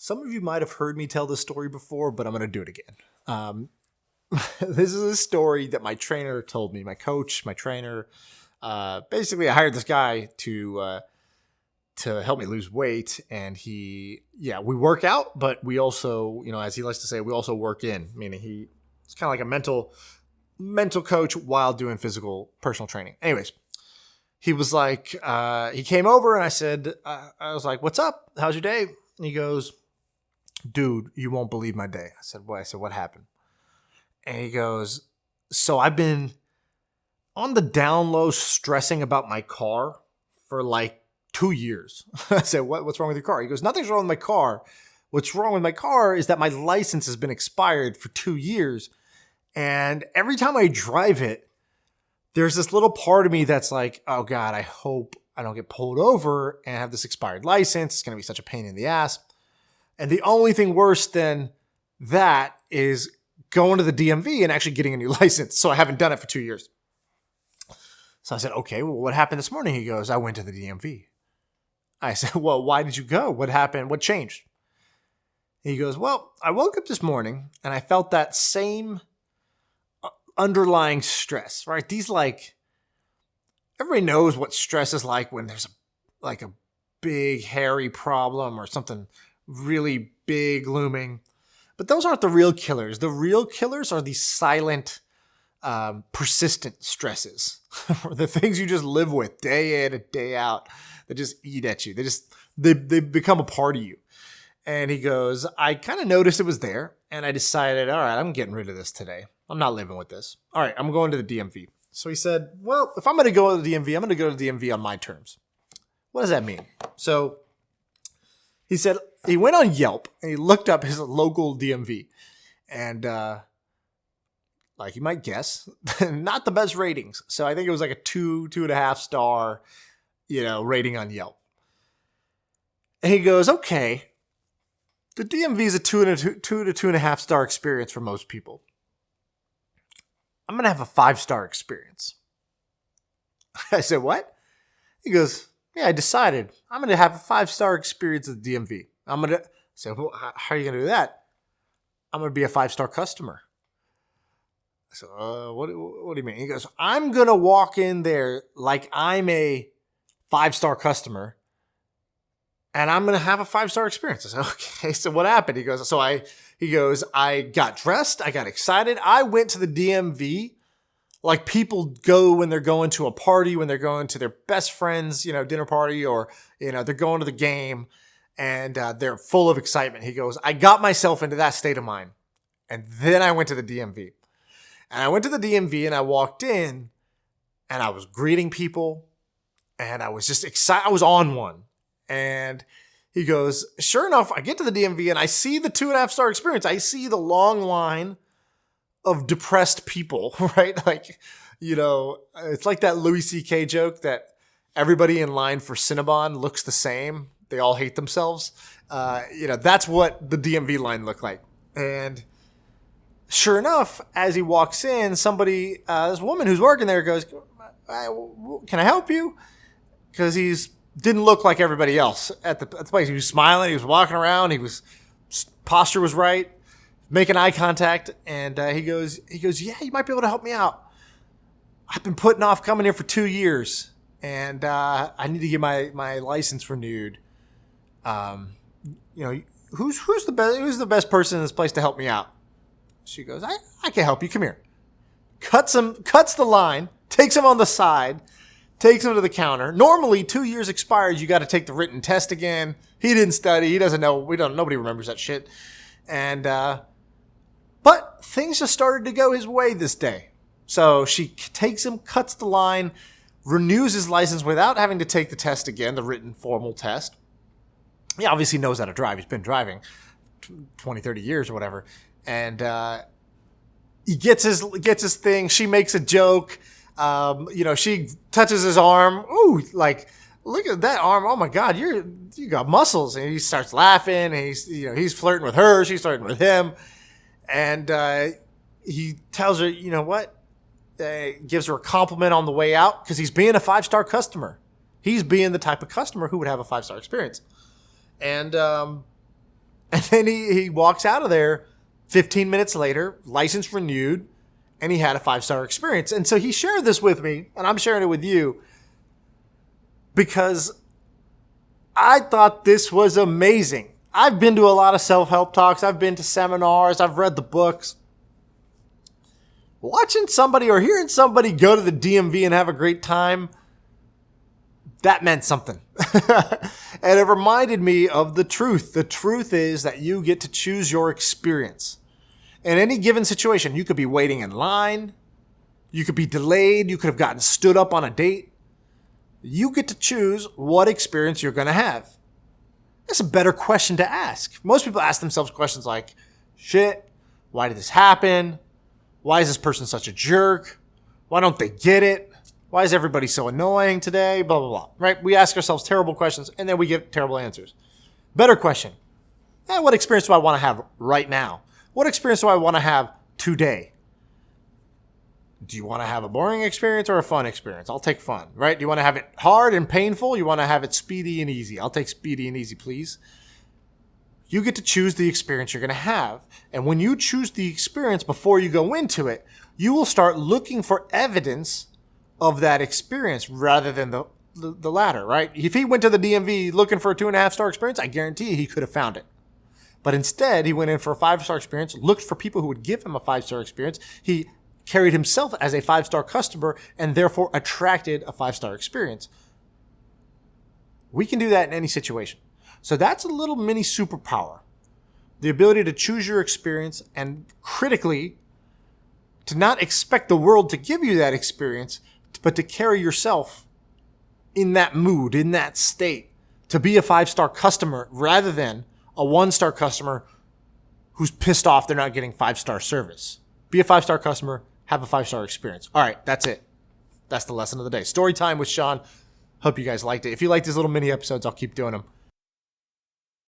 Some of you might have heard me tell this story before, but I'm going to do it again. This is a story that my trainer told me, my coach, my trainer. Basically, I hired this guy to help me lose weight, and we work out, but we also, as he likes to say, we also work in, meaning it's kind of like a mental coach while doing physical personal training. Anyways, he was like, he came over and I said, I was like, "What's up? How's your day?" And he goes, "Dude, you won't believe my day." I said, "What?" I said, "What happened?" And he goes, "So I've been on the down low stressing about my car for like 2 years." I said, "What's wrong with your car?" He goes, "Nothing's wrong with my car. What's wrong with my car is that my license has been expired for 2 years. And every time I drive it, there's this little part of me that's like, oh God, I hope I don't get pulled over and have this expired license. It's going to be such a pain in the ass. And the only thing worse than that is going to the DMV and actually getting a new license. So I haven't done it for 2 years." So I said, "Okay, well, what happened this morning?" He goes, "I went to the DMV." I said, "Well, why did you go? What happened? What changed?" He goes, "Well, I woke up this morning and I felt that same underlying stress," right? Everybody knows what stress is like when there's a big, hairy problem or something really big looming. But those aren't the real killers. The real killers are these silent, persistent stresses. The things you just live with day in and day out that just eat at you. They become a part of you. And he goes, "I kind of noticed it was there. And I decided, all right, I'm getting rid of this today. I'm not living with this. All right, I'm going to the DMV." So he said, "Well, if I'm going to go to the DMV, I'm going to go to the DMV on my terms." What does that mean? So he said he went on Yelp and he looked up his local DMV. And like you might guess, not the best ratings. So I think it was like a 2.5 star, rating on Yelp. And he goes, "Okay, the DMV is a 2 to 2.5 star experience for most people. I'm going to have a 5-star experience." I said, "What?" He goes, "Yeah, I decided I'm going to have a 5-star experience at the DMV. I said, "Well, how are you going to do that?" "I'm going to be a 5-star customer." I said, what do you mean?" He goes, "I'm going to walk in there like I'm a 5-star customer and I'm going to have a 5-star experience." I said, "Okay, so what happened?" He goes, I got dressed. I got excited. I went to the DMV like people go when they're going to a party, when they're going to their best friend's, dinner party, or, they're going to the game and they're full of excitement." He goes, "I got myself into that state of mind. And then I went to the DMV. And I went to the DMV and I walked in and I was greeting people and I was just excited. I was on one. And he goes, sure enough, I get to the DMV and I see the 2.5 star experience. I see the long line of depressed people, right? It's like that Louis C.K. joke that everybody in line for Cinnabon looks the same. They all hate themselves. That's what the DMV line looked like. And sure enough, as he walks in, this woman who's working there goes, "Can I help you?" Because didn't look like everybody else at the place. He was smiling. He was walking around. Posture was right, making eye contact. And he goes, "Yeah, you might be able to help me out. I've been putting off coming here for 2 years, and I need to get my license renewed. Who's the best person in this place to help me out?" She goes, I can help you. Come here." Cuts the line, takes him on the side, takes him to the counter. Normally, 2 years expired, you got to take the written test again. He didn't study. He doesn't know. Nobody remembers that shit. And, but things just started to go his way this day. So she takes him, cuts the line, renews his license without having to take the test again, the written formal test. He obviously knows how to drive. He's been driving 20, 30 years or whatever. And he gets his thing. She makes a joke. She touches his arm. Ooh, like, look at that arm. Oh my God, you got muscles. And he starts laughing. And he's flirting with her. She's flirting with him. And he tells her, "You know what?" Gives her a compliment on the way out because he's being a 5-star customer. He's being the type of customer who would have a 5-star experience. And And then he walks out of there 15 minutes later, license renewed, and he had a 5-star experience. And so he shared this with me, and I'm sharing it with you because I thought this was amazing. I've been to a lot of self-help talks. I've been to seminars. I've read the books. Watching somebody or hearing somebody go to the DMV and have a great time, that meant something. And it reminded me of the truth. The truth is that you get to choose your experience. In any given situation, you could be waiting in line. You could be delayed. You could have gotten stood up on a date. You get to choose what experience you're going to have. That's a better question to ask. Most people ask themselves questions like, shit, why did this happen? Why is this person such a jerk? Why don't they get it? Why is everybody so annoying today? Blah, blah, blah. Right? We ask ourselves terrible questions and then we get terrible answers. Better question. What experience do I want to have right now? What experience do I want to have today? Do you want to have a boring experience or a fun experience? I'll take fun, right? Do you want to have it hard and painful? You want to have it speedy and easy? I'll take speedy and easy, please. You get to choose the experience you're going to have. And when you choose the experience before you go into it, you will start looking for evidence of that experience rather than the latter, right? If he went to the DMV looking for a 2.5-star experience, I guarantee he could have found it. But instead, he went in for a 5-star experience, looked for people who would give him a 5-star experience. He carried himself as a 5-star customer and therefore attracted a 5-star experience. We can do that in any situation. So that's a little mini superpower. The ability to choose your experience and critically to not expect the world to give you that experience, but to carry yourself in that mood, in that state, to be a 5-star customer rather than a 1-star customer who's pissed off they're not getting 5-star service. Be a 5-star customer, have a 5-star experience. All right, that's it. That's the lesson of the day. Story time with Shaan. Hope you guys liked it. If you like these little mini episodes, I'll keep doing them.